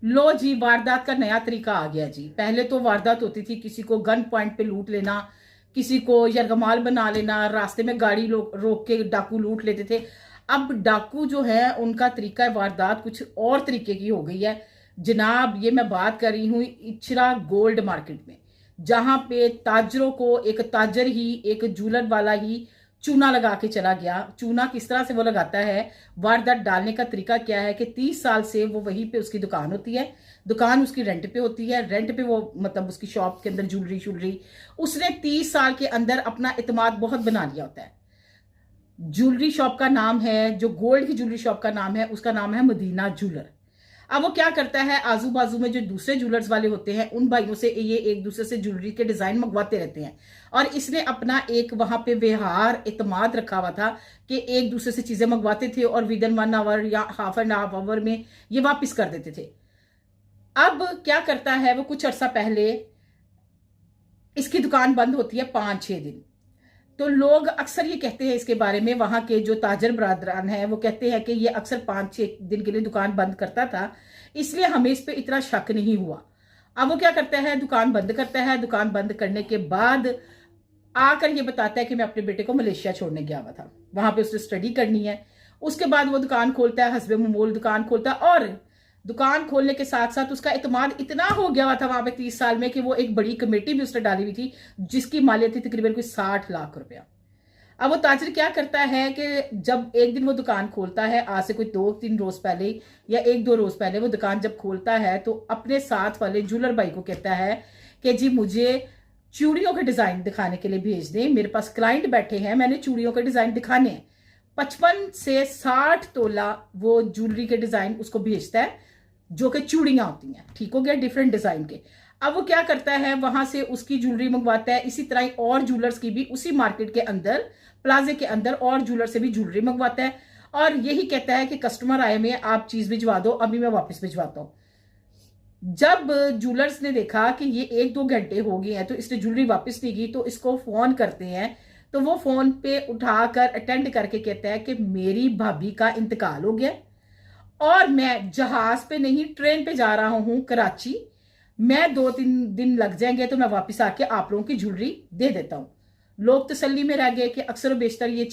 लो जी, वारदात का नया तरीका आ गया जी। पहले तो वारदात होती थी किसी को गन पॉइंट पे लूट लेना, किसी को यरगमाल बना लेना, रास्ते में गाड़ी रोक के डाकू लूट लेते थे। अब डाकू जो है उनका तरीका वारदात कुछ और तरीके की हो गई है जनाब। ये मैं बात कर रही हूँ इचरा गोल्ड मार्केट में, जहां पे ताजरों को एक ताजर ही, एक जूलर वाला ही चूना लगा के चला गया। चूना किस तरह से वो लगाता है, वारदात डालने का तरीका क्या है कि 30 साल से वो वहीं पे उसकी दुकान होती है, दुकान उसकी रेंट पे होती है, रेंट पे वो मतलब उसकी शॉप के अंदर ज्वेलरी उसने 30 साल के अंदर अपना इतमाद बहुत बना लिया होता है। ज्वेलरी शॉप का नाम है, जो गोल्ड की ज्वेलरी शॉप का नाम है, उसका नाम है मदीना ज्वेलर। अब वो क्या करता है, आजू बाजू में जो दूसरे ज्वेलर्स वाले होते हैं उन भाइयों से ये एक दूसरे से ज्वेलरी के डिजाइन मंगवाते रहते हैं, और इसने अपना एक वहां पे व्यवहार इतमाद रखा हुआ था कि एक दूसरे से चीजें मंगवाते थे और विद इन 1 आवर या हाफ एंड हाफ आवर में ये वापस कर देते थे। अब क्या करता है वो, कुछ अर्सा पहले इसकी दुकान बंद होती है 5-6 दिन। तो लोग अक्सर ये कहते हैं इसके बारे में, वहां के जो ताजर बरादरान हैं वो कहते हैं कि ये अक्सर 5-6 दिन के लिए दुकान बंद करता था, इसलिए हमें इस पे इतना शक नहीं हुआ। अब वो क्या करता है, दुकान बंद करता है। दुकान बंद करने के बाद आकर ये बताता है कि मैं अपने बेटे को मलेशिया छोड़ने गया हुआ था, वहां पे उसने स्टडी करनी है। उसके बाद वो दुकान खोलता है, हस्बे ममूल दुकान खोलता है, और दुकान खोलने के साथ साथ उसका इतमाद इतना हो गया हुआ था वहां पे 30 साल में कि वो एक बड़ी कमेटी भी उसने डाली हुई थी जिसकी मालियत थी तकरीबन कोई 60 लाख रुपया। अब वो ताजर क्या करता है कि जब एक दिन वो दुकान खोलता है, आज से कोई 2-3 रोज पहले या 1-2 रोज पहले वो दुकान जब खोलता है, तो अपने साथ वाले जूलर भाई को कहता है कि जी मुझे चूड़ियों के डिजाइन दिखाने के लिए भेज दें, मेरे पास क्लाइंट बैठे हैं, मैंने चूड़ियों के डिजाइन दिखाने हैं। 55 से 60 तोला वो ज्वेलरी के डिजाइन उसको भेजता है, जो कि चूड़ियां होती हैं, ठीक हो गया, डिफरेंट डिजाइन के। अब वो क्या करता है, वहां से उसकी ज्वेलरी मंगवाता है, इसी तरह और ज्वेलर्स की भी उसी मार्केट के अंदर, प्लाजे के अंदर और ज्वेलर से भी ज्वेलरी मंगवाता है, और यही कहता है कि कस्टमर आए में आप चीज भिजवा दो, अभी मैं वापस भिजवाता हूं। जब ज्वेलर्स ने देखा कि ये 1-2 घंटे हो गए हैं तो इसने ज्वेलरी वापस नहीं की, तो इसको फोन करते हैं। तो वो फोन पे उठाकर अटेंड करके कहता है कि मेरी भाभी का इंतकाल हो गया और मैं जहाज पे नहीं ट्रेन पे जा रहा हूं कराची, मैं 2-3 दिन लग जाएंगे, तो मैं वापस आके आप लोगों की ज्वेलरी दे देता हूं। लोग तसल्ली में रह गए कि अक्सर बेशतर ये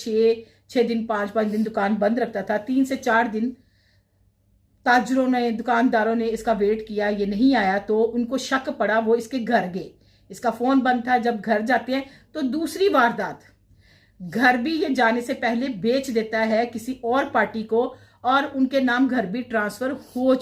6 दिन 5-5 दिन दुकान बंद रखता था। 3 से 4 दिन ताजरों ने, दुकानदारों ने इसका वेट किया, ये नहीं आया, तो उनको शक पड़ा, वो इसके घर गए। इसका फोन बंद था। जब घर जाते हैं तो दूसरी वारदात, घर भी ये जाने से पहले बेच देता है किसी और पार्टी को, और उनके नाम घर भी ट्रांसफर हो